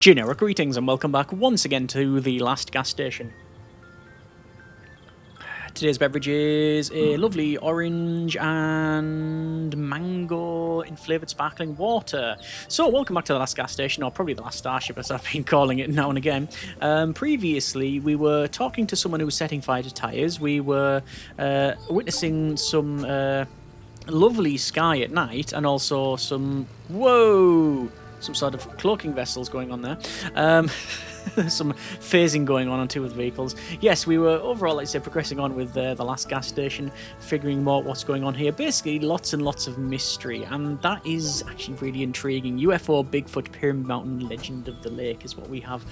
Generic greetings and welcome back once again to the last gas station. Today's beverage is a lovely orange and mango flavoured sparkling water. So welcome back to the last gas station, or probably the last starship as I've been calling it now and again. Previously we were talking to someone who was setting fire to tyres. We were witnessing some lovely sky at night and also some sort of cloaking vessels going on there. Some phasing going on two of the vehicles. Yes, we were overall, like I said, progressing on with the last gas station, figuring out what's going on here. Basically, lots and lots of mystery, and that is actually really intriguing. UFO, Bigfoot, Pyramid Mountain, Legend of the Lake is what we have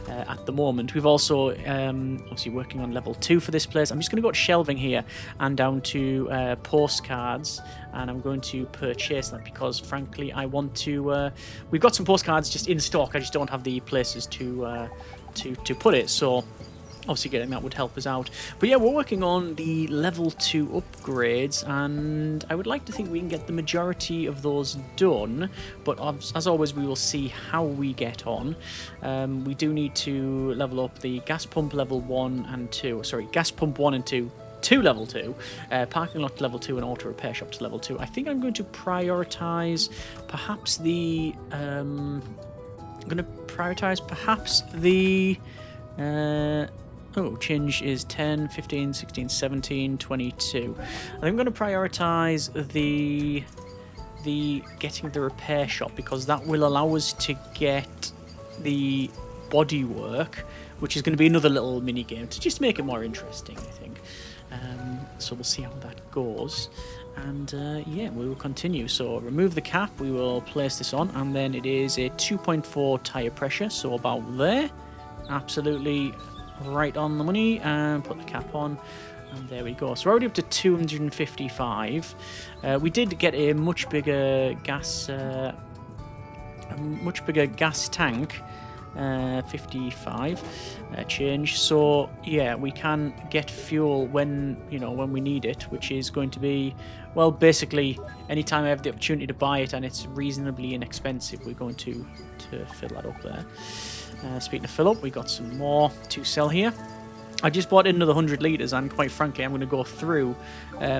at the moment. We've also, obviously, working on level 2 for this place. I'm just going to go to shelving here and down to postcards, and I'm going to purchase that because, frankly, I want to... we've got some postcards just in stock. I just don't have the places to put it, so obviously getting that would help us out. But yeah, we're working on the level 2 upgrades, and I would like to think we can get the majority of those done, but as always we will see how we get on. We do need to level up the gas pump level 1 and 2, sorry, gas pump 1 and 2 to level 2, parking lot to level 2, and auto repair shop to level 2. I think I'm going to prioritize perhaps the change is 10, 15, 16, 17, 22. I think I'm going to prioritize the getting the repair shop, because that will allow us to get the body work, which is going to be another little mini game to just make it more interesting, I think. So we'll see how that goes, and yeah, we will continue. So remove the cap, we will place this on, and then it is a 2.4 tyre pressure, so about there, absolutely right on the money, and put the cap on, and there we go. So we're already up to 255. We did get a much bigger gas tank, 55 change, so yeah, we can get fuel when we need it, which is going to be, well, basically anytime I have the opportunity to buy it and it's reasonably inexpensive, we're going to fill that up there. Speaking of fill up, we got some more to sell here. I just bought in another 100 litres, and quite frankly I'm going to go through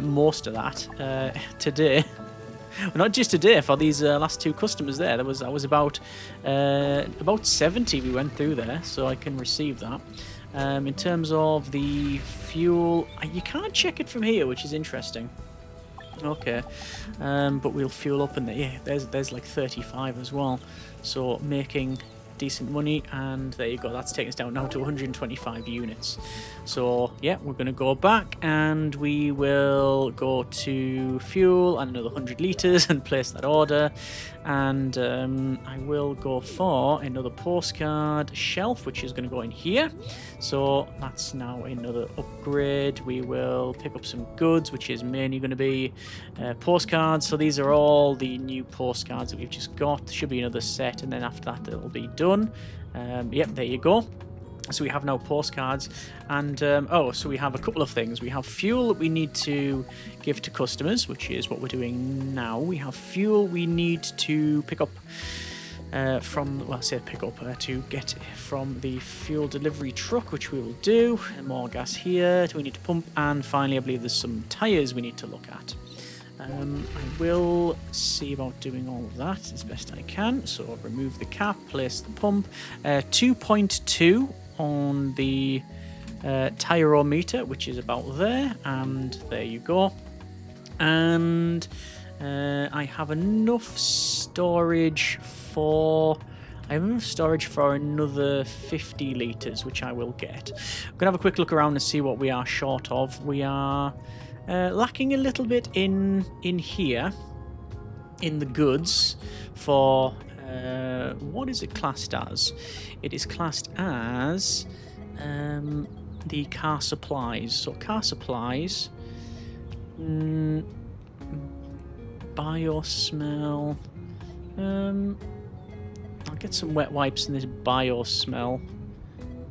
most of that today. Well, not just today, for these last two customers there. I was about 70 we went through there, so I can receive that. In terms of the fuel, you can't check it from here, which is interesting. Okay, but we'll fuel up in there. Yeah, there's like 35 as well, so making decent money, and there you go. That's taken us down now to 125 units. So yeah, we're going to go back and we will go to fuel and another 100 litres and place that order, and I will go for another postcard shelf, which is going to go in here. So that's now another upgrade. We will pick up some goods, which is mainly going to be postcards. So these are all the new postcards that we've just got. There should be another set, and then after that it'll be done. Yep, there you go. So we have now postcards, and so we have a couple of things. We have fuel that we need to give to customers, which is what we're doing now. We have fuel we need to pick up to get from the fuel delivery truck, which we will do. And more gas here we need to pump, and finally I believe there's some tyres we need to look at. I will see about doing all of that as best I can. So remove the cap, place the pump, 2.2 on the tyrometer, which is about there, and there you go. And I have enough storage for another 50 litres, which I will get. I'm gonna have a quick look around and see what we are short of. We are lacking a little bit in here in the goods for what is it classed as? It is classed as the car supplies. So car supplies, biosmell. I'll get some wet wipes in this biosmell,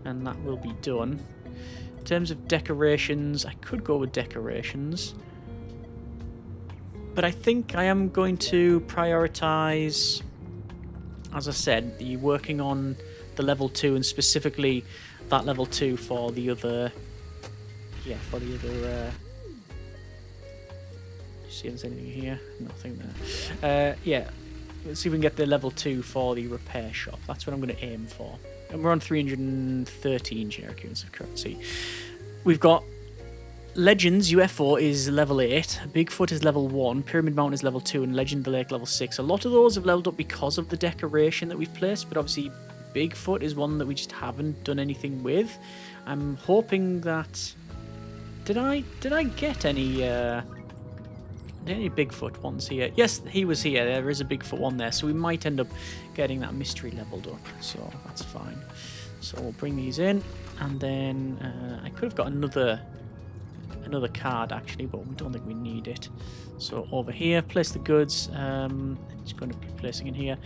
and that will be done. In terms of decorations, I could go with decorations, but I think I am going to prioritize, as I said, the working on the level 2, and specifically that level 2 for the other. Yeah, for the other. See if there's anything here. Nothing there. Yeah, let's see if we can get the level 2 for the repair shop. That's what I'm going to aim for. And we're on 313 generic units of currency. We've got Legends UFO is level 8, Bigfoot is level 1, Pyramid Mountain is level 2, and Legend of the Lake level 6. A lot of those have leveled up because of the decoration that we've placed, but obviously Bigfoot is one that we just haven't done anything with. I'm hoping that... Did I get any Bigfoot ones here? Yes, he was here. There is a Bigfoot one there, so we might end up getting that mystery leveled up, so that's fine. So we'll bring these in, and then I could have got another card actually, but we don't think we need it. So over here, place the goods. I'm just going to be placing in here.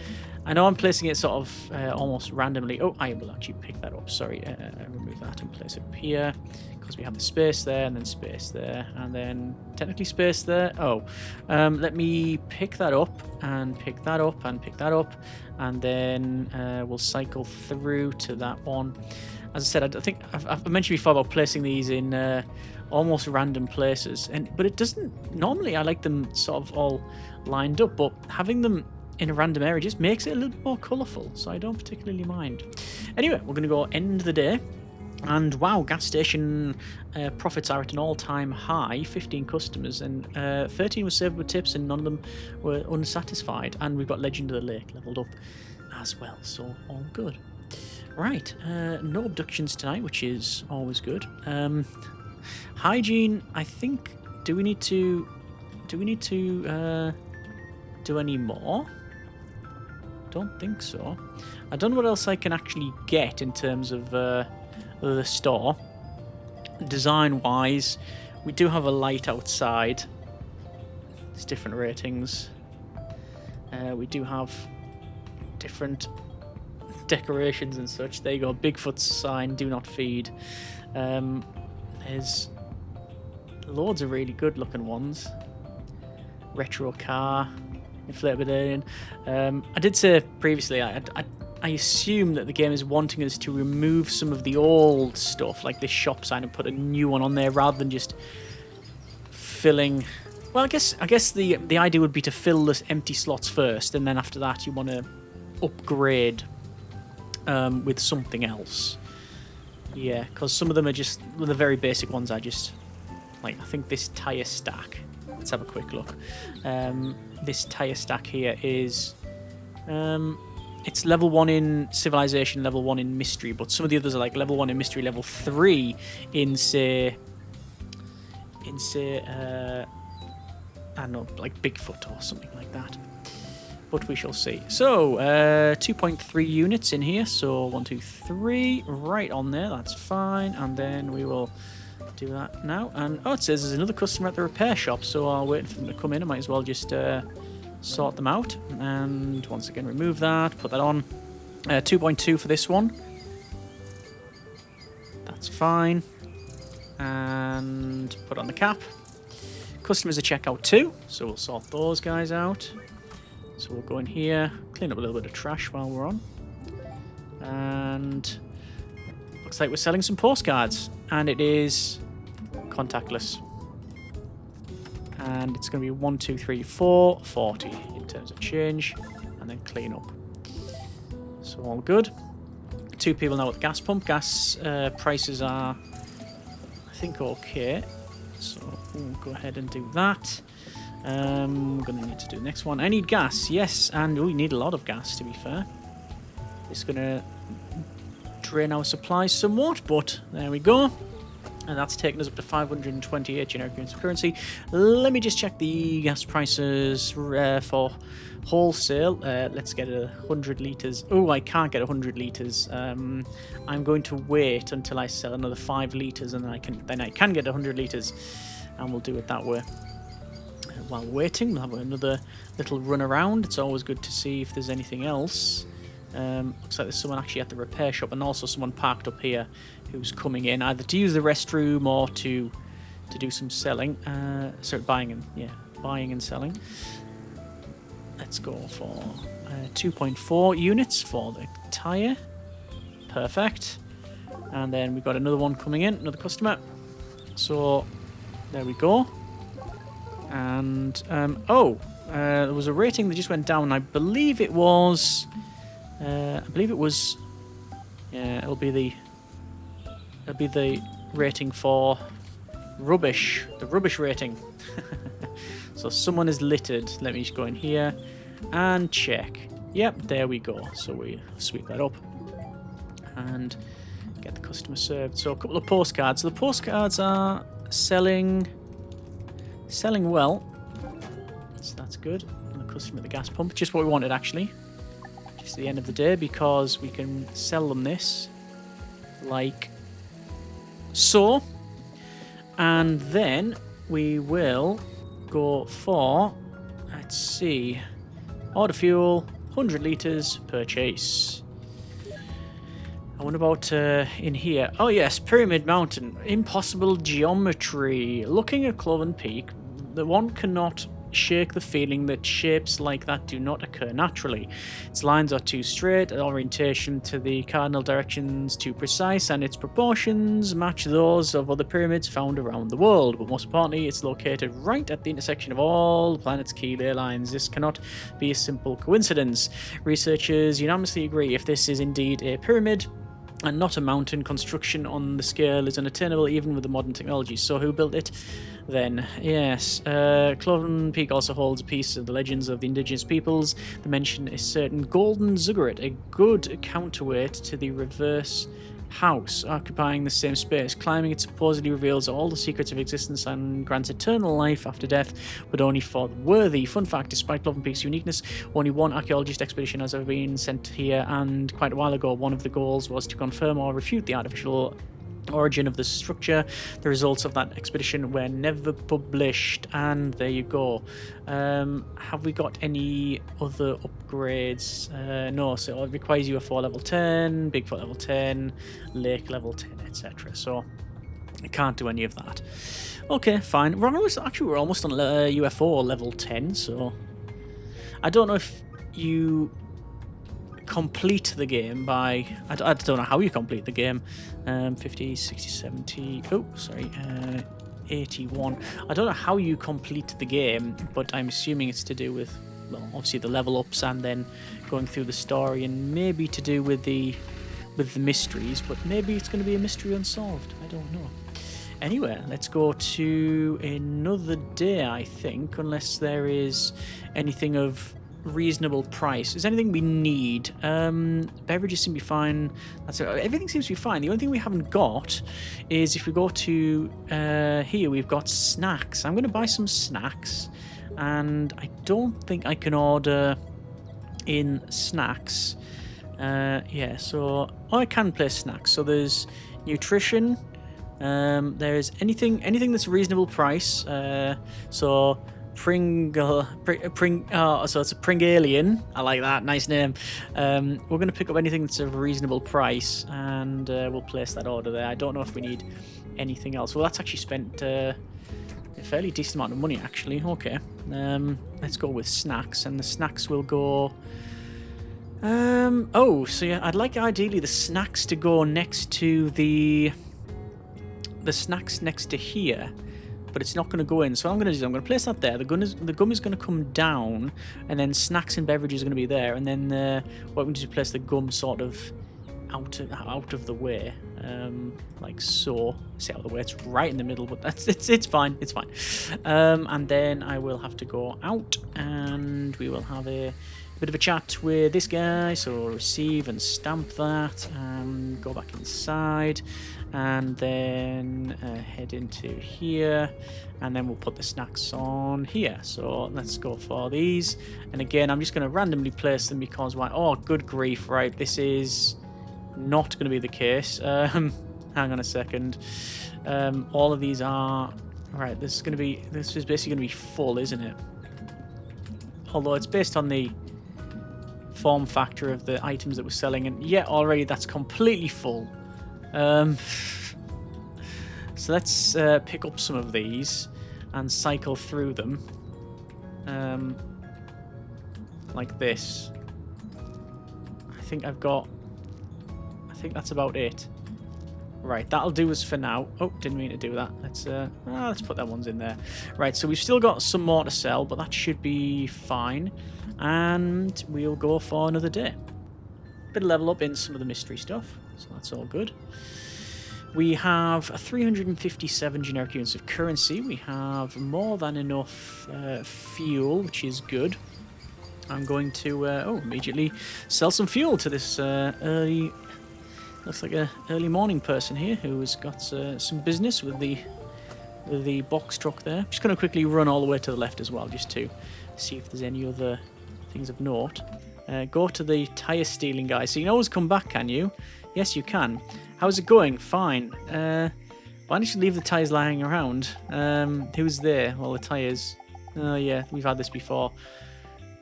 I know I'm placing it sort of almost randomly. Oh, I will actually pick that up. Sorry, remove that and place it up here, because we have the space there, and then space there, and then technically space there. Oh, let me pick that up, and pick that up, and pick that up, and then we'll cycle through to that one. As I said, I think I've mentioned before about placing these in almost random places, but it doesn't... Normally I like them sort of all lined up, but having them in a random area just makes it a little bit more colourful, so I don't particularly mind. Anyway, we're going to go end of the day. And wow, gas station profits are at an all-time high, 15 customers, and 13 were served with tips, and none of them were unsatisfied. And we've got Legend of the Lake leveled up as well, so all good. Right, no abductions tonight, which is always good. Hygiene, I think, do we need to do any more? Don't think so. I don't know what else I can actually get in terms of the store. Design-wise, we do have a light outside. There's different ratings. We do have different decorations and such. There you go. Bigfoot's sign, do not feed. There's loads of really good looking ones. Retro car, inflatable alien. I did say previously I assume that the game is wanting us to remove some of the old stuff, like this shop sign, and put a new one on there rather than just filling. Well, I guess the idea would be to fill the empty slots first, and then after that you want to upgrade with something else. Yeah, because some of them are just the very basic ones. I think this tire stack. Let's have a quick look. This tire stack here is it's level 1 in civilization, level 1 in mystery, but some of the others are like level 1 in mystery, level 3 in say I don't know, like Bigfoot or something like that. But we shall see. So 2.3 units in here. So 1, 2, 3, right on there. That's fine. And then we will do that now. And oh, it says there's another customer at the repair shop. So I'll wait for them to come in. I might as well just sort them out. And once again, remove that. Put that on. 2.2 for this one. That's fine. And put on the cap. Customers are checkout too. So we'll sort those guys out. So we'll go in here, clean up a little bit of trash while we're on. And looks like we're selling some postcards. And it is contactless. And it's going to be 1, 2, 3, 4, 40 in terms of change. And then clean up. So all good. 2 people now at the gas pump. Gas prices are, I think, okay. So we'll go ahead and do that. We're going to need to do the next one. I need gas, yes, and we need a lot of gas, to be fair. It's going to drain our supplies somewhat, but there we go. And that's taken us up to 528 generic units of currency. Let me just check the gas prices for wholesale. Let's get 100 litres. Oh, I can't get 100 litres. I'm going to wait until I sell another 5 litres, and then I can get 100 litres, and we'll do it that way. While waiting, we'll have another little run around. It's always good to see if there's anything else. Looks like there's someone actually at the repair shop, and also someone parked up here who's coming in either to use the restroom or to do some selling. Buying and selling. Let's go for 2.4 units for the tyre. Perfect. And then we've got another one coming in, another customer. So there we go. And there was a rating that just went down. I believe it was. Yeah, it'll be the rating for rubbish. The rubbish rating. So someone is littered. Let me just go in here and check. Yep, there we go. So we sweep that up and get the customer served. So a couple of postcards. So the postcards are selling well. So that's good. And the customer at the gas pump. Just what we wanted, actually. Just at the end of the day, because we can sell them this like so. And then we will go for, let's see, order fuel, 100 litres purchase. I wonder about in here. Oh yes, Pyramid Mountain. Impossible geometry. Looking at Cloven Peak, the one cannot shake the feeling that shapes like that do not occur naturally. Its lines are too straight, orientation to the cardinal directions too precise, and its proportions match those of other pyramids found around the world. But most importantly, it's located right at the intersection of all the planet's key ley lines. This cannot be a simple coincidence. Researchers unanimously agree if this is indeed a pyramid and not a mountain, construction on the scale is unattainable even with the modern technology. So who built it then? Yes. Cloven Peak also holds a piece of the legends of the indigenous peoples. The mention is certain golden ziggurat, a good counterweight to the reverse house, occupying the same space. Climbing it supposedly reveals all the secrets of existence and grants eternal life after death, but only for the worthy. Fun fact, despite Cloven Peak's uniqueness, only one archaeologist expedition has ever been sent here, and quite a while ago one of the goals was to confirm or refute the artificial origin of the structure. The results of that expedition were never published, and there you go. Have we got any other upgrades? No, so it requires UFO level 10, Bigfoot level 10, Lake level 10, etc. So I can't do any of that. Okay, fine. We're almost on UFO level 10, so I don't know if you complete the game by... I don't know how you complete the game. 50, 60, 70... Oh, sorry. 81. I don't know how you complete the game, but I'm assuming it's to do with, well, obviously the level ups and then going through the story, and maybe to do with the mysteries, but maybe it's going to be a mystery unsolved. I don't know. Anyway, let's go to another day, I think, unless there is anything of reasonable price. Is there anything we need? Beverages seem to be fine. That's it. Everything seems to be fine. The only thing we haven't got is if we go to here, we've got snacks. I'm going to buy some snacks, and I don't think I can order in snacks. Yeah, so I can place snacks. So there's nutrition. There's anything that's a reasonable price. So so it's a Pringalian. I like that. Nice name. We're going to pick up anything that's a reasonable price, and we'll place that order there. I don't know if we need anything else. Well, that's actually spent a fairly decent amount of money, actually. Okay. Let's go with snacks, and the snacks will go... so yeah, I'd like ideally the snacks to go next to the snacks next to here, but it's not going to go in. So what I'm going to do is I'm going to place that there. The gum is going to come down, and then snacks and beverages are going to be there, and then what I'm going to do is place the gum sort of out of the way, like so. See, out of the way. It's right in the middle, but it's fine. It's fine. And then I will have to go out, and we will have a bit of a chat with this guy. So receive and stamp that, and go back inside, and then head into here, and then we'll put the snacks on here. So let's go for these, and again I'm just going to randomly place them because why? Oh, good grief! Right, this is not going to be the case. Hang on a second. All of these are right. This is basically going to be full, isn't it? Although it's based on the form factor of the items that we're selling, and yeah, already that's completely full. So let's pick up some of these and cycle through them, like this. I think I've got think that's about it. Right, that'll do us for now. Oh, didn't mean to do that. Let's put that ones in there. Right, so we've still got some more to sell, but that should be fine. And we'll go for another day. Bit of level up in some of the mystery stuff, so that's all good. We have 357 generic units of currency. We have more than enough fuel, which is good. I'm going to immediately sell some fuel to this early... Looks like an early morning person here who has got some business with the box truck there. Just going to quickly run all the way to the left as well, just to see if there's any other things of note. Go to the tyre stealing guy. So you can always come back, can you? Yes, you can. How's it going? Fine. Why don't you leave the tyres lying around? Who's there? Well, the tyres. Oh, yeah, we've had this before.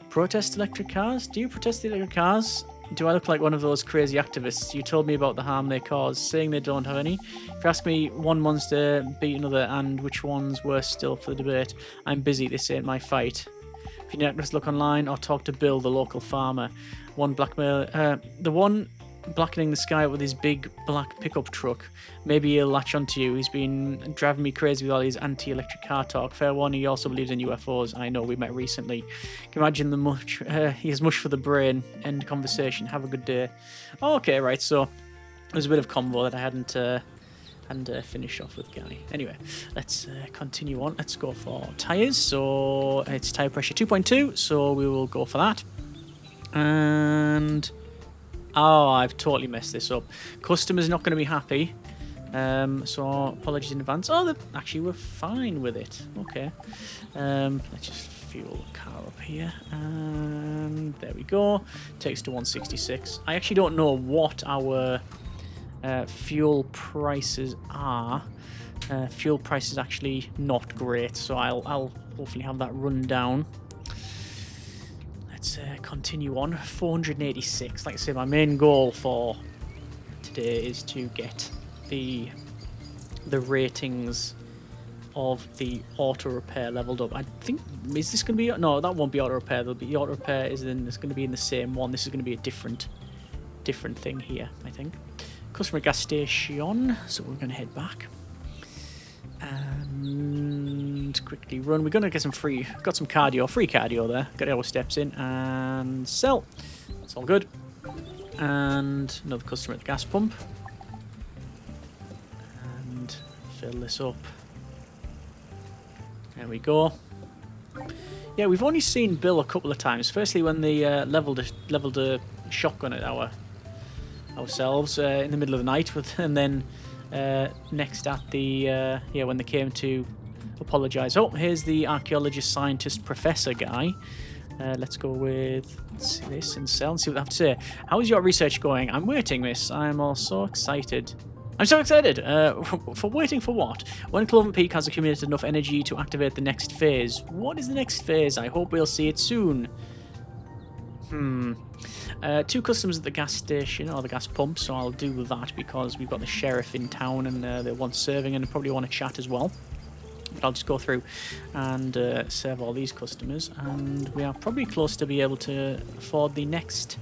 Protest electric cars? Do you protest the electric cars? Do I look like one of those crazy activists? You told me about the harm they cause, saying they don't have any. If you ask me, one monster beat another, and which one's worse still for the debate, I'm busy, this ain't my fight. If you need to look online or talk to Bill, the local farmer. The one blackening the sky with his big black pickup truck. Maybe he'll latch onto you. He's been driving me crazy with all his anti-electric car talk. Fair warning, he also believes in UFOs. I know, we met recently. Can you imagine the much? He has much for the brain. End conversation. Have a good day. Okay, right. So there's a bit of convo that I hadn't finished off with Guy. Anyway, let's continue on. Let's go for tyres. So it's tyre pressure 2.2. So we will go for that. And oh, I've totally messed this up. Customer's not going to be happy. So apologies in advance. Oh, actually, we're fine with it. Okay. Let's just fuel the car up here. And there we go. Takes to 166. I actually don't know what our fuel prices are. Fuel price is actually not great, so I'll hopefully have that run down. Let's continue on. 486. Like I say, my main goal for today is to get the ratings of the auto repair leveled up. I think, is this going to be... No, that won't be auto repair. There'll be the auto repair it's going to be in the same one. This is going to be a different thing here, I think. Customer gas station. So we're going to head back. And quickly run. We're going to get some free cardio there. Got our steps in and sell. That's all good. And another customer at the gas pump. And fill this up. There we go. Yeah, we've only seen Bill a couple of times. Firstly, when they leveled a shotgun at ourselves in the middle of the night, and then next at the when they came to apologise. Oh, here's the archaeologist, scientist, professor guy. Let's go with this and sell and see what they have to say. How is your research going? I'm waiting, miss. I'm also excited. I'm so excited! For waiting for what? When Cloven Peak has accumulated enough energy to activate the next phase. What is the next phase? I hope we'll see it soon. Two customers at the gas station, or the gas pump, so I'll do that because we've got the sheriff in town and they want serving and they probably want to chat as well. But I'll just go through and serve all these customers, and we are probably close to be able to afford the next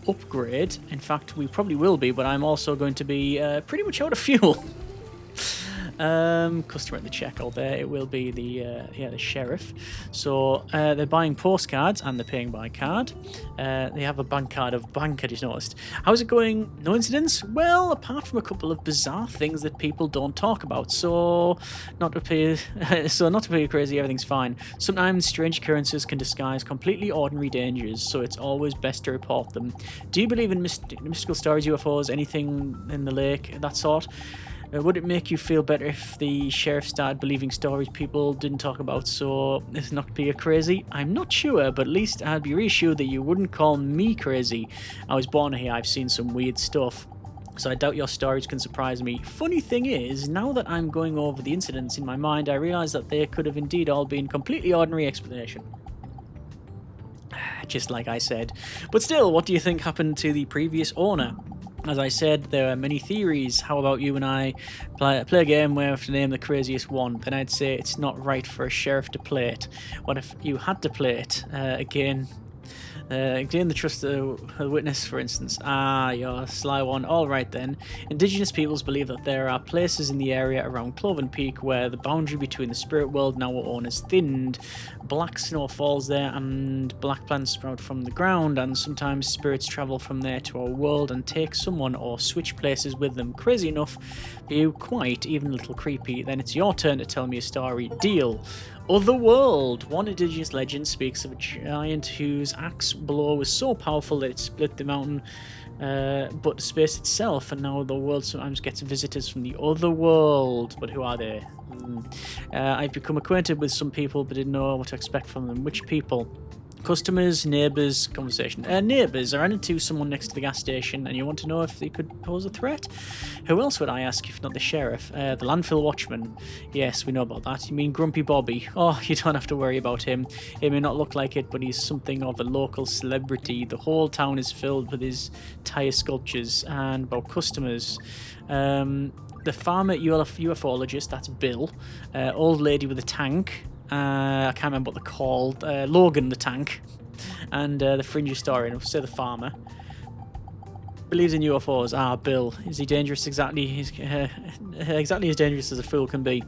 upgrade. In fact, we probably will be, but I'm also going to be pretty much out of fuel. Customer at the checkout there, it will be the sheriff. So they're buying postcards and they're paying by card. They have a bank card of bank, I just noticed. How's it going? No incidents? Well, apart from a couple of bizarre things that people don't talk about. So not to appear crazy, everything's fine. Sometimes strange occurrences can disguise completely ordinary dangers, so it's always best to report them. Do you believe in mystical stories, UFOs, anything in the lake, that sort? Would it make you feel better if the sheriff started believing stories people didn't talk about, so it's not be crazy? I'm not sure, but at least I'd be reassured that you wouldn't call me crazy. I was born here, I've seen some weird stuff, so I doubt your stories can surprise me. Funny thing is, now that I'm going over the incidents in my mind, I realise that they could have indeed all been completely ordinary explanation. Just like I said. But still, what do you think happened to the previous owner? As I said, there are many theories. How about you and I play a game where we have to name the craziest one? Then I'd say it's not right for a sheriff to play it. What if you had to play it? Again, Gain the trust of the witness, for instance. Ah, you're a sly one. All right then. Indigenous peoples believe that there are places in the area around Cloven Peak where the boundary between the spirit world and our own is thinned. Black snow falls there, and black plants sprout from the ground. And sometimes spirits travel from there to our world and take someone or switch places with them. Crazy enough, you quite even a little creepy. Then it's your turn to tell me a story. Deal. Otherworld. One indigenous legend speaks of a giant whose axe blow was so powerful that it split the mountain, but the space itself, and now the world sometimes gets visitors from the other world. But who are they? I've become acquainted with some people, but didn't know what to expect from them. Which people? Customers, neighbours, conversation. Neighbours are running to someone next to the gas station, and you want to know if they could pose a threat? Who else would I ask if not the sheriff? The landfill watchman. Yes, we know about that. You mean Grumpy Bobby? Oh, you don't have to worry about him. He may not look like it, but he's something of a local celebrity. The whole town is filled with his tire sculptures. And about customers. The farmer UFOlogist, that's Bill. Old lady with a tank. I can't remember what they're called. Logan the tank, and the fringe historian. I'll say the farmer. Believes in UFOs. Ah, Bill. Is he dangerous? Exactly as dangerous as a fool can be.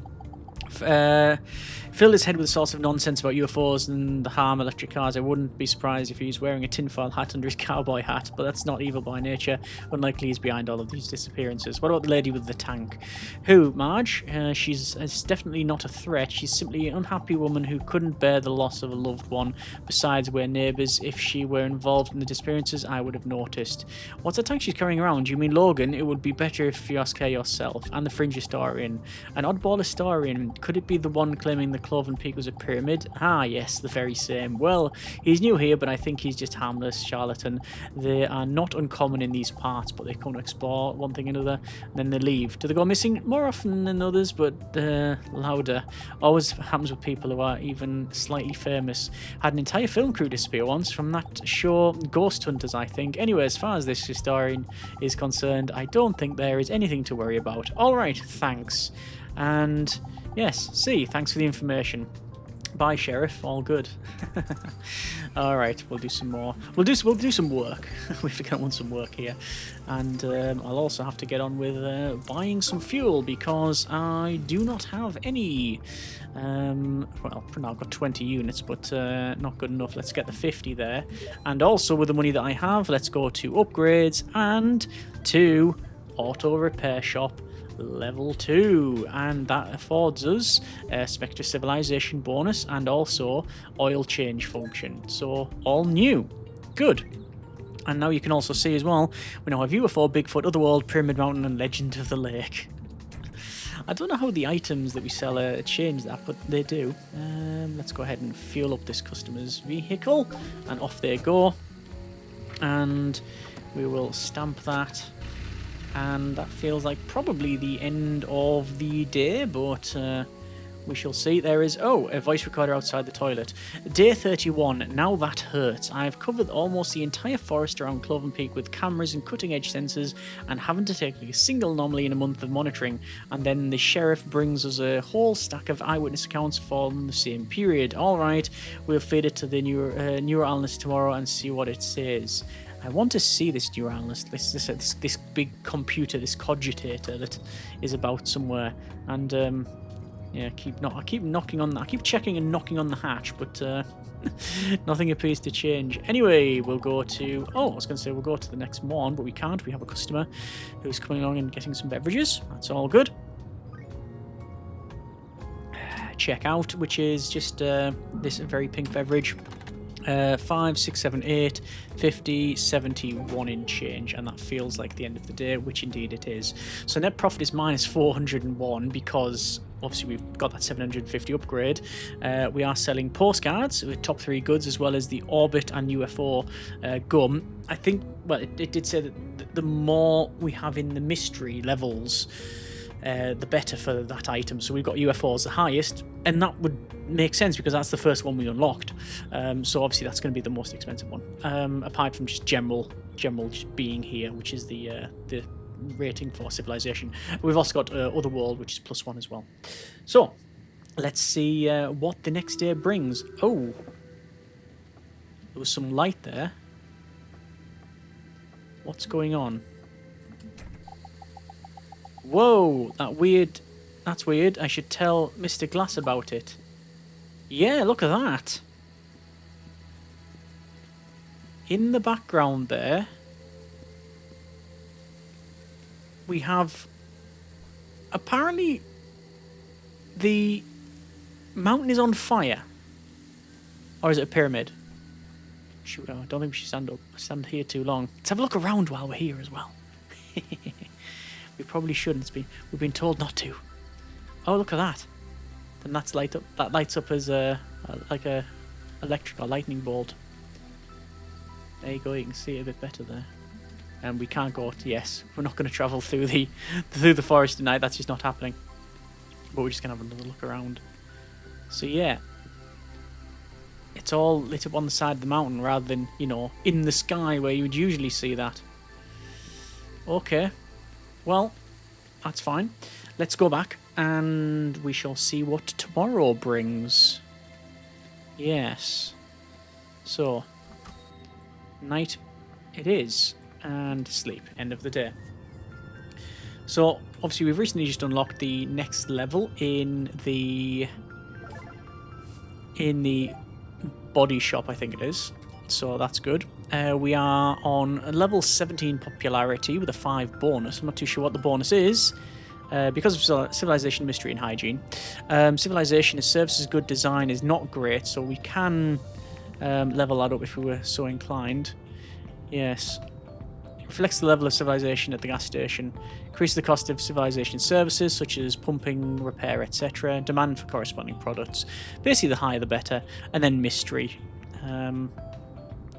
Filled his head with sorts of nonsense about UFOs and the harm electric cars. I wouldn't be surprised if he was wearing a tinfoil hat under his cowboy hat, but that's not evil by nature. Unlikely he's behind all of these disappearances. What about the lady with the tank? Who, Marge? She's definitely not a threat. She's simply an unhappy woman who couldn't bear the loss of a loved one. Besides, we're neighbours. If she were involved in the disappearances, I would have noticed. What's the tank she's carrying around? You mean Logan? It would be better if you ask her yourself. And the fringe historian. An oddball historian. Could it be the one claiming the Cloven Peak was a pyramid? Ah, yes, the very same. Well, he's new here, but I think he's just harmless charlatan. They are not uncommon in these parts, but they come to explore one thing or another, and then they leave. Do they go missing? More often than others, but louder. Always happens with people who are even slightly famous. Had an entire film crew disappear once from that show, Ghost Hunters, I think. Anyway, as far as this historian is concerned, I don't think there is anything to worry about. All right, thanks. And yes, see, thanks for the information. Bye, Sheriff. All good. All right, we'll do some more. We'll do some work. We have to get on some work here, and I'll also have to get on with buying some fuel because I do not have any. Well, for now I've got 20 units, but not good enough. Let's get the 50 there, and also with the money that I have, let's go to upgrades and to auto repair shop. Level 2, and that affords us a Spectre Civilization bonus and also oil change function. So all new. Good. And now you can also see as well, we now have UFO, Bigfoot, Otherworld, Pyramid Mountain, and Legend of the Lake. I don't know how the items that we sell change that, but they do. Let's go ahead and fuel up this customer's vehicle, and off they go. And we will stamp that. And that feels like probably the end of the day, but we shall see. There is, a voice recorder outside the toilet. Day 31, now that hurts. I've covered almost the entire forest around Cloven Peak with cameras and cutting-edge sensors and haven't detected a single anomaly in a month of monitoring. And then the sheriff brings us a whole stack of eyewitness accounts from the same period. Alright, we'll feed it to the neuroanalyst tomorrow and see what it says. I want to see this neuroanalyst, this big computer, this cogitator that is about somewhere, and yeah, I keep knocking on that. I keep checking and knocking on the hatch, but nothing appears to change. Anyway, we'll go to. I was going to say we'll go to the next one, but we can't. We have a customer who's coming along and getting some beverages. That's all good. Check out, which is just this very pink beverage. 5, 6, 7, 8, 50, 71 in change, and that feels like the end of the day, which indeed it is. So net profit is minus 401 because obviously we've got that 750 upgrade. We are selling postcards with top 3 goods as well as the Orbit and UFO gum. I think, well, it did say that the more we have in the mystery levels, the better for that item. So we've got UFOs the highest, and that would make sense because that's the first one we unlocked. So obviously that's going to be the most expensive one, apart from just general just being here, which is the rating for civilization. We've also got Otherworld, which is +1 as well. So let's see what the next day brings. There was some light there. What's going on? Whoa, that's weird. I should tell Mr. Glass about it. Yeah, look at that. In the background there, we have... Apparently, the mountain is on fire. Or is it a pyramid? Shoot, I don't think we should stand here too long. Let's have a look around while we're here as well. We probably shouldn't. We've been told not to. Oh, look at that. Then that's that lights up as like a electric or lightning bolt. There you go. You can see it a bit better there. And we can't go. Yes, we're not going to travel through the forest tonight. That's just not happening. But we're just going to have another look around. So yeah, it's all lit up on the side of the mountain rather than, you know, in the sky where you would usually see that. Okay, well, that's fine. Let's go back and we shall see what tomorrow brings. Yes. So, night it is, and sleep, end of the day. So, obviously we've recently just unlocked the next level in the body shop, I think it is. So that's good. We are on level 17 popularity with a 5 bonus. I'm not too sure what the bonus is. Because of civilization, mystery, and hygiene. Civilization is services, good design is not great, so we can level that up if we were so inclined. Yes. Reflects the level of civilization at the gas station. Increase the cost of civilization services, such as pumping, repair, etc. Demand for corresponding products. Basically, the higher the better. And then mystery.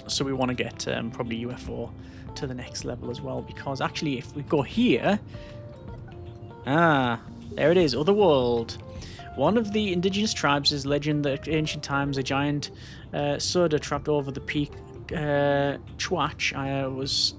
So we want to get probably UFO to the next level as well, because actually if we go here... Ah, there it is, Otherworld. One of the indigenous tribes is legend that in ancient times a giant soda trapped over the peak Chwach was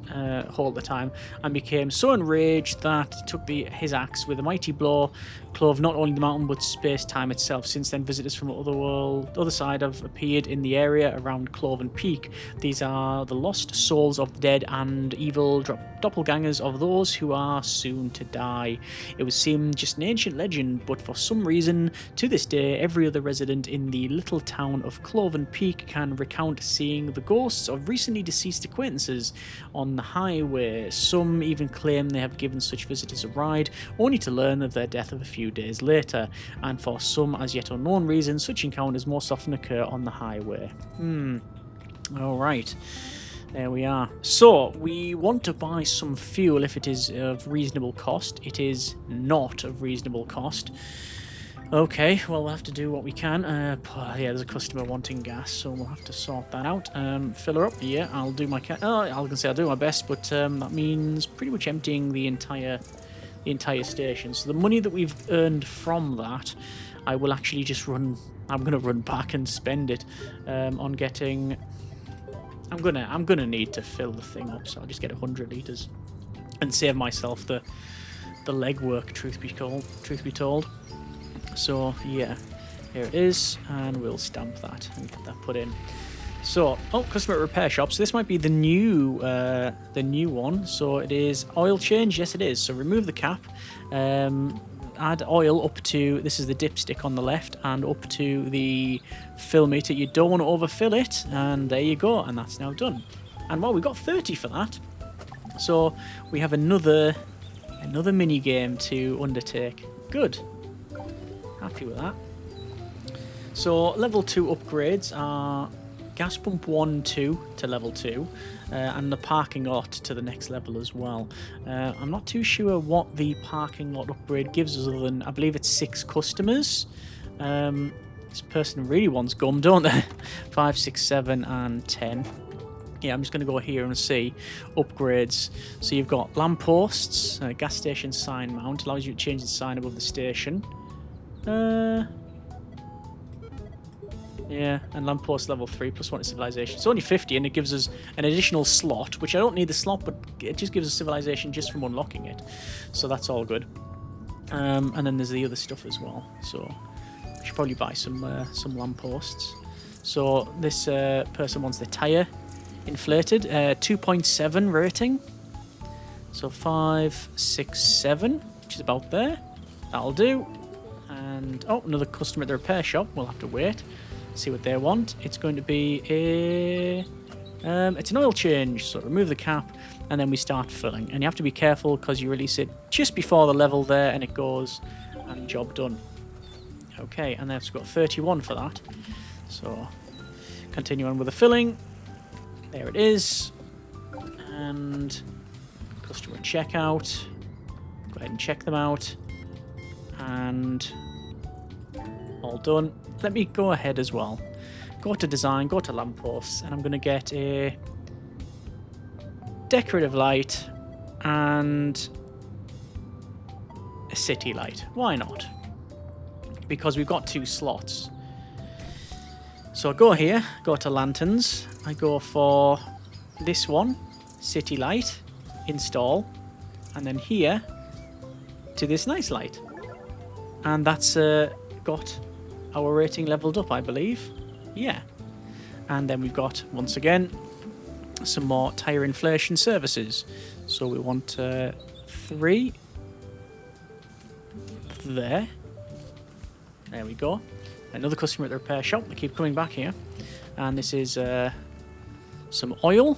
whole at the time, and became so enraged that he took his axe with a mighty blow, clove not only the mountain but space-time itself. Since then, visitors from other side have appeared in the area around Cloven Peak. These are the lost souls of the dead and evil doppelgangers of those who are soon to die. It would seem just an ancient legend, but for some reason, to this day, every other resident in the little town of Cloven Peak can recount seeing the ghosts of recently deceased acquaintances on the highway. Some even claim they have given such visitors a ride, only to learn of their death a few days later, and for some as yet unknown reasons, such encounters most often occur on the highway. Alright. There we are. So, we want to buy some fuel if it is of reasonable cost. It is not of reasonable cost. Okay, well, we'll have to do what we can. Yeah, there's a customer wanting gas, so we'll have to sort that out. Fill her up. Yeah, I'll do my... I'll do my best, but that means pretty much emptying the entire station. So the money that we've earned from that, I will actually just run... I'm going to run back and spend it on getting... I'm gonna need to fill the thing up, so I'll just get 100 litres and save myself the legwork, truth be told. So yeah, here it is, and we'll stamp that and get that put in. So, customer repair shop. So this might be the new one. So it is oil change. Yes, it is. So remove the cap. Add oil up to, this is the dipstick on the left, and up to the fill meter. You don't want to overfill it, and there you go, and that's now done. And well, we got 30 for that. So we have another mini game to undertake. Good. Happy with that. So level 2 upgrades are gas pump 1, 2 to level 2, and the parking lot to the next level as well. I'm not too sure what the parking lot upgrade gives us, other than I believe it's 6 customers. This person really wants gum, don't they? 5, 6, 7, and 10. Yeah, I'm just going to go here and see upgrades. So you've got lampposts, gas station sign mount, allows you to change the sign above the station. Yeah, and lamppost level 3 plus 1 to civilization. It's only 50, and it gives us an additional slot, which I don't need the slot, but it just gives us civilization just from unlocking it. So that's all good. And then there's the other stuff as well. So I should probably buy some lampposts. So this person wants the tyre inflated. 2.7 rating. So 5, 6, 7, which is about there. That'll do. And, oh, another customer at the repair shop. We'll have to wait, see what they want. It's going to be a... it's an oil change, so remove the cap, and then we start filling. And you have to be careful because you release it just before the level there, and it goes, and job done. Okay, and that's got 31 for that. So, continue on with the filling. There it is. And customer checkout. Go ahead and check them out. And all done. Let me go ahead as well. Go to design, go to lampposts, and I'm going to get a decorative light and a city light. Why not? Because we've got 2 slots. So I go here, go to lanterns. I go for this one, city light, install, and then here to this nice light. And that's got our rating leveled up, I believe. Yeah. And then we've got, once again, some more tyre inflation services. So we want 3 there. There we go. Another customer at the repair shop. They keep coming back here. And this is some oil.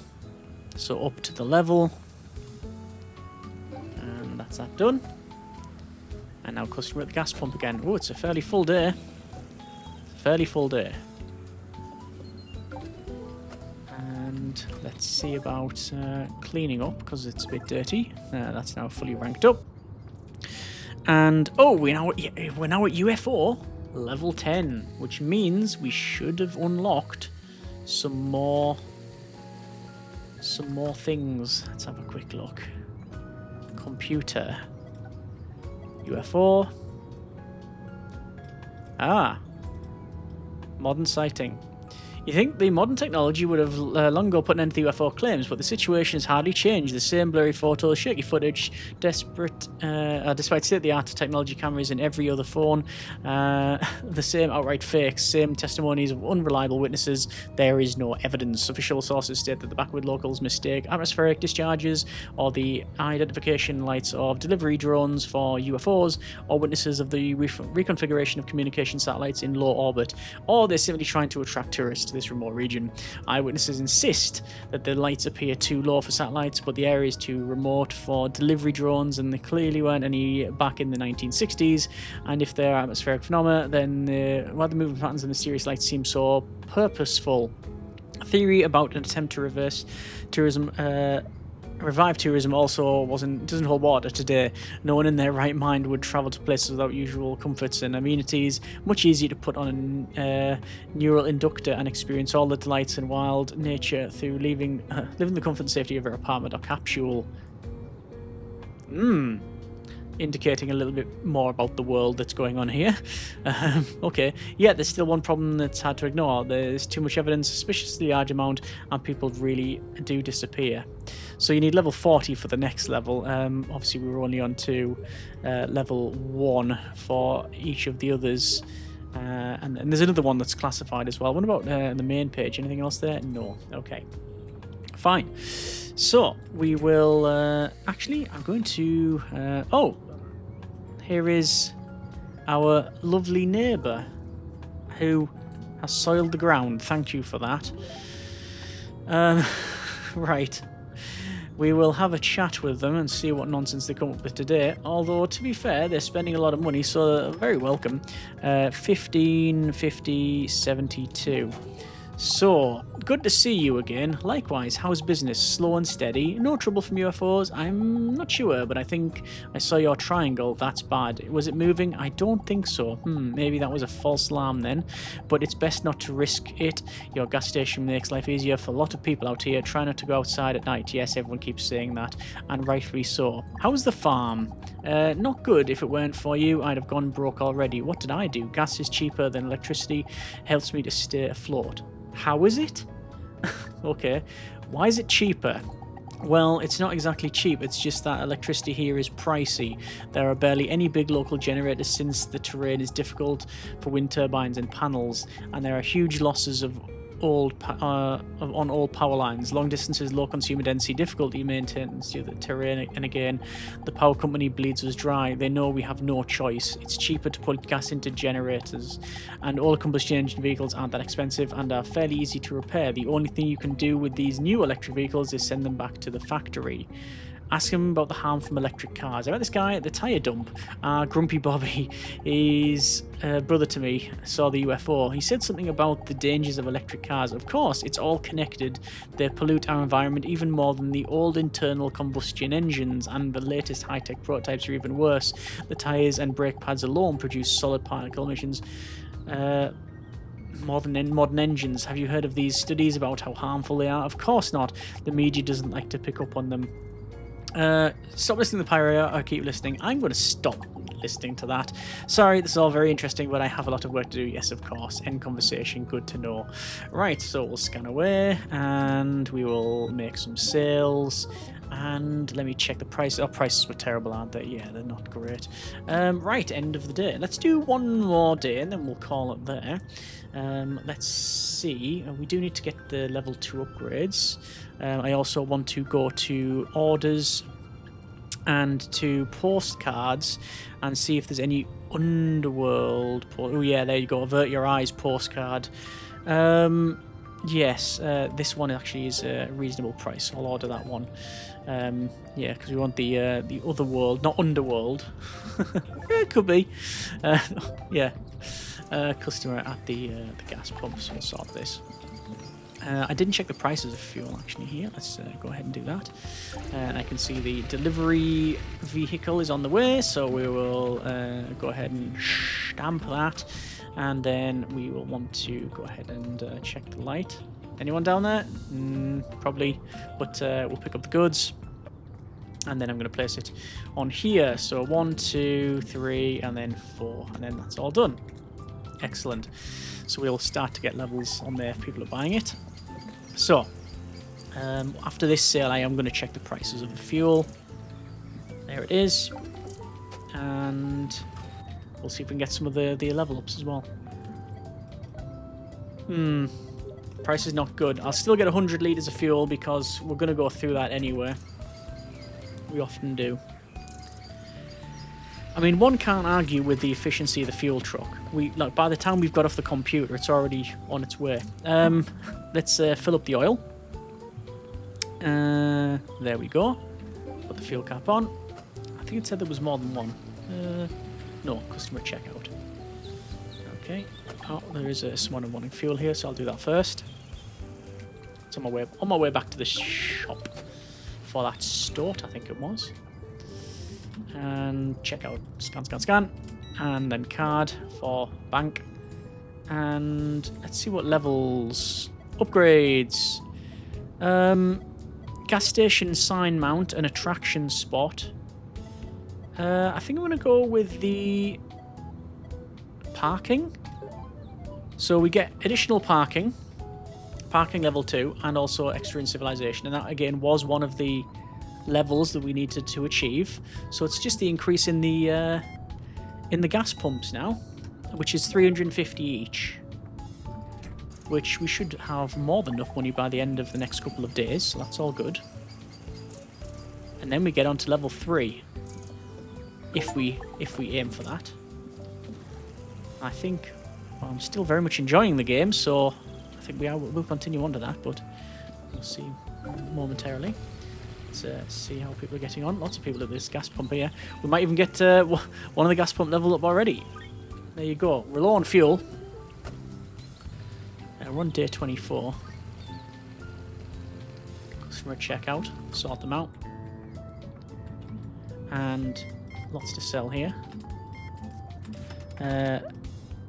So up to the level. And that's that done. And now customer at the gas pump again. Oh, it's a fairly full day. Fairly full day. And let's see about cleaning up because it's a bit dirty. That's now fully ranked up. And oh, we're now at UFO level 10, which means we should have unlocked some more things. Let's have a quick look. Computer. UFO. Ah. Modern sighting. You think the modern technology would have long ago put an end to the UFO claims, but the situation has hardly changed. The same blurry photos, shaky footage, despite state-of-the-art technology cameras in every other phone, the same outright fakes, same testimonies of unreliable witnesses. There is no evidence. Official sources state that the backward locals mistake atmospheric discharges or the identification lights of delivery drones for UFOs, or witnesses of the reconfiguration of communication satellites in low orbit, or they're simply trying to attract tourists to this remote region. Eyewitnesses insist that the lights appear too low for satellites, but the area is too remote for delivery drones, and there clearly weren't any back in the 1960s. And if they're atmospheric phenomena, then why the movement patterns and mysterious lights seem so purposeful. A theory about an attempt to revive tourism also doesn't hold water today. No one in their right mind would travel to places without usual comforts and amenities. Much easier to put on a neural inductor and experience all the delights and wild nature through living the comfort and safety of your apartment or capsule. Indicating a little bit more about the world that's going on here. Okay, yeah, there's still one problem that's hard to ignore. There's too much evidence, suspiciously large amount, and people really do disappear. So you need level 40 for the next level. Obviously, we were only on to level 1 for each of the others. And there's another one that's classified as well. What about the main page? Anything else there? No. Okay. Fine. So we will actually, I'm going to here is our lovely neighbour who has soiled the ground. Thank you for that. Right, we will have a chat with them and see what nonsense they come up with today, although to be fair they're spending a lot of money, so they're very welcome. 15, 50, 72. So, good to see you again. Likewise, how's business? Slow and steady? No trouble from UFOs? I'm not sure, but I think I saw your triangle. That's bad. Was it moving? I don't think so. Maybe that was a false alarm then. But it's best not to risk it. Your gas station makes life easier for a lot of people out here. Try not to go outside at night. Yes, everyone keeps saying that, and rightfully so. How's the farm? Not good. If it weren't for you, I'd have gone broke already. What did I do? Gas is cheaper than electricity. Helps me to stay afloat. How is it? Okay. Why is it cheaper? Well, it's not exactly cheap, it's just that electricity here is pricey. There are barely any big local generators since the terrain is difficult for wind turbines and panels, and there are huge losses of on all power lines. Long distances, low consumer density, difficulty maintenance the terrain, and again, the power company bleeds us dry. They know we have no choice. It's cheaper to put gas into generators, and all combustion engine vehicles aren't that expensive and are fairly easy to repair. The only thing you can do with these new electric vehicles is send them back to the factory. Ask him about the harm from electric cars. I met this guy at the tyre dump. Grumpy Bobby is brother to me, saw the UFO. He said something about the dangers of electric cars. Of course, it's all connected. They pollute our environment even more than the old internal combustion engines, and the latest high-tech prototypes are even worse. The tyres and brake pads alone produce solid particle emissions more than modern engines. Have you heard of these studies about how harmful they are? Of course not. The media doesn't like to pick up on them. Stop listening to the Pyrea, or keep listening. I'm going to stop listening to that. Sorry, this is all very interesting, but I have a lot of work to do. Yes, of course. End conversation. Good to know. Right, so we'll scan away, and we will make some sales. And let me check the price. Our prices were terrible, aren't they? Yeah, they're not great. Right, end of the day. Let's do one more day, and then we'll call it there. Let's see. We do need to get the level 2 upgrades. I also want to go to orders and to postcards and see if there's any underworld. Oh yeah, there you go. Avert your eyes postcard. Yes, this one actually is a reasonable price. I'll order that one. Yeah, because we want the other world, not underworld. Yeah, it could be. Yeah. Customer at the gas pump, so we'll sort this. I didn't check the prices of fuel actually here. Let's go ahead and do that. And I can see the delivery vehicle is on the way, so we will go ahead and stamp that. And then we will want to go ahead and check the light. Anyone down there? Probably, but we'll pick up the goods. And then I'm going to place it on here. So 1, 2, 3, and then 4. And then that's all done. Excellent. So we'll start to get levels on there if people are buying it. So, after this sale, I am going to check the prices of the fuel. There it is. And we'll see if we can get some of the level ups as well. Price is not good. I'll still get 100 litres of fuel because we're going to go through that anyway. We often do. I mean, one can't argue with the efficiency of the fuel truck. Like, by the time we've got off the computer, it's already on its way. Let's fill up the oil. There we go. Put the fuel cap on. I think it said there was more than one. No, customer checkout. Okay. Oh, there is someone wanting fuel here, so I'll do that first. It's on my way back to the shop for that stort, I think it was. And checkout. Scan, scan, scan. And then card for bank. And let's see what levels. Upgrades. Gas station sign mount and attraction spot. I think I'm going to go with the parking. So we get additional parking level 2, and also extra in civilization. And that again was one of the levels that we needed to achieve. So it's just the increase in the gas pumps now, which is 350 each. Which we should have more than enough money by the end of the next couple of days, so that's all good. And then we get on to level 3. If we aim for that. I think I'm still very much enjoying the game, so I think we'll continue on to that, but we'll see momentarily. Let's see how people are getting on. Lots of people at this gas pump here. We might even get one of the gas pump level up already. There you go. We're low on fuel. We're on day 24. Customer checkout. Sort them out. And lots to sell here.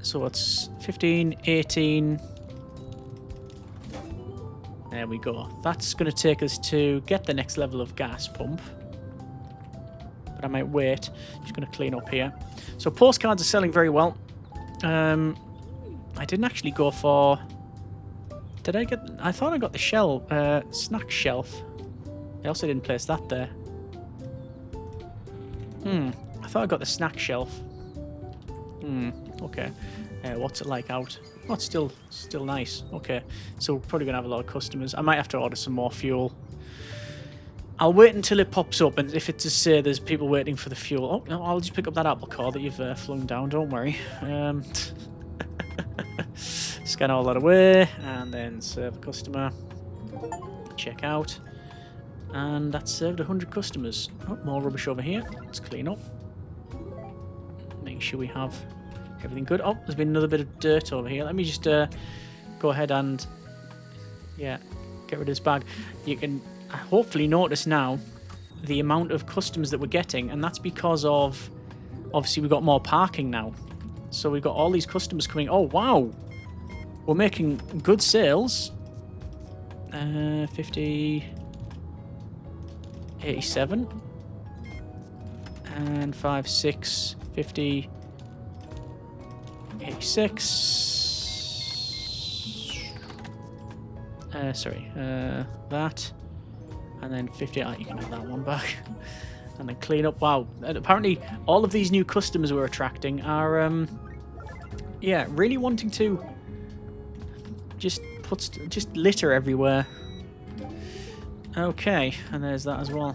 So it's 15, 18. There we go. That's going to take us to get the next level of gas pump. But I might wait. Just going to clean up here. So postcards are selling very well. I didn't actually go for... Did I get... I thought I got the snack shelf. I also didn't place that there. I thought I got the snack shelf. Okay. What's it like out? Oh, it's still nice. Okay. So we're probably going to have a lot of customers. I might have to order some more fuel. I'll wait until it pops up, and if it's to say there's people waiting for the fuel... Oh, no, I'll just pick up that apple core that you've flung down, don't worry. Scan all that away, and then serve a customer. Check out. And that's served 100 customers. Oh, more rubbish over here. Let's clean up. Make sure we have everything good. Oh, there's been another bit of dirt over here. Let me just go ahead and... Yeah, get rid of this bag. You can... hopefully notice now the amount of customers that we're getting, and that's because of obviously we've got more parking now, so we've got all these customers coming. Oh wow, we're making good sales. 50, 87 and 5, 6, 50, 86. Sorry, that. And then 50, you can have that one back. And then clean up. Wow. And apparently, all of these new customers we're attracting are, yeah, really wanting to just litter everywhere. Okay, and there's that as well.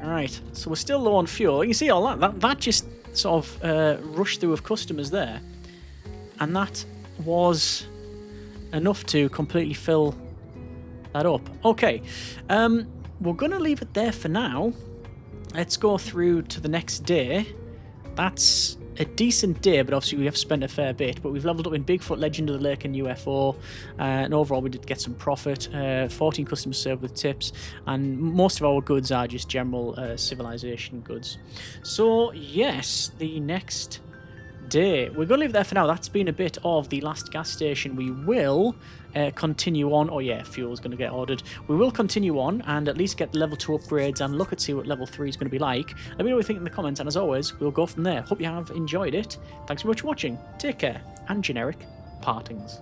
Alright, so we're still low on fuel. You can see all that just sort of rushed through of customers there. And that was enough to completely fill that up. Okay, we're going to leave it there for now. Let's go through to the next day. That's a decent day, but obviously we have spent a fair bit, but we've leveled up in Bigfoot, Legend of the Lake and UFO, and overall we did get some profit. 14 customers served with tips, and most of our goods are just general civilization goods. So yes, the next day, we're going to leave it there for now. That's been a bit of the last gas station. We will continue on. Oh yeah, fuel's going to get ordered. We will continue on and at least get level 2 upgrades and look at see what level 3 is going to be like. Let me know what you think in the comments, and as always, we'll go from there. Hope you have enjoyed it. Thanks so much for watching. Take care, and generic partings.